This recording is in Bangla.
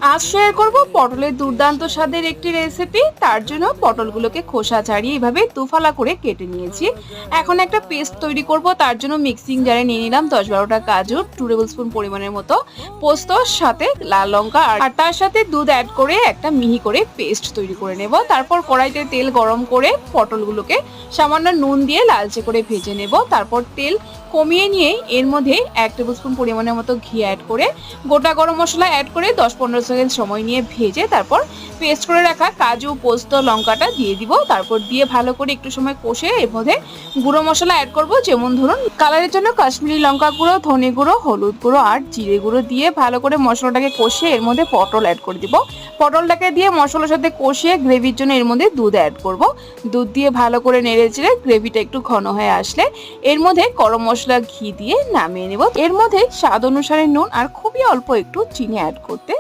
আজ শেয়ার করব পটলের দুর্দান্ত স্বাদের একটি রেসিপি। তার জন্য পটলগুলোকে খোসা ছাড়িয়ে এভাবে দুফালা করে কেটে নিয়েছি। এখন একটা পেস্ট তৈরি করব। তার জন্য মিক্সিং জারে নিয়ে নিলাম 10-12টা কাজু, 2 টেবিল স্পুন পরিমাণের মতো পোস্ত, সাথে লাল লঙ্কা আর তার সাথে দুধ অ্যাড করে একটা মিহি করে পেস্ট তৈরি করে নেব। তারপর কড়াইতে তেল গরম করে পটলগুলোকে সামান্য নুন দিয়ে লালচে করে ভেজে নেব। তারপর তেল কমিয়ে নিয়ে এর মধ্যে 1 টেবিল স্পুন পরিমাণের মতো ঘি অ্যাড করে গোটা গরম মশলা অ্যাড করে 10-15 সেকেন্ড সময় নিয়ে ভেজে তারপর পেস্ট করে রাখা কাজু, পোস্ত, লঙ্কাটা দিয়ে দিব। তারপর দিয়ে ভালো করে একটু সময় কষে এর মধ্যে গুঁড়ো মশলা অ্যাড করব, যেমন ধরুন কালারের জন্য কাশ্মীরি লঙ্কা গুঁড়ো, ধনে গুঁড়ো, হলুদ গুঁড়ো আর জিরে গুঁড়ো দিয়ে ভালো করে মশলাটাকে কষে এর মধ্যে পটল অ্যাড করে দিব। পটলটাকে দিয়ে মশলার সাথে কষিয়ে গ্রেভির জন্য এর মধ্যে দুধ অ্যাড করব। দুধ দিয়ে ভালো করে নেড়ে চেড়ে গ্রেভিটা একটু ঘন হয়ে আসলে এর মধ্যে গরম মশলা, ঘি দিয়ে নামিয়ে নেব। এর মধ্যে স্বাদ অনুসারে নুন আর খুবই অল্প একটু চিনি অ্যাড করতে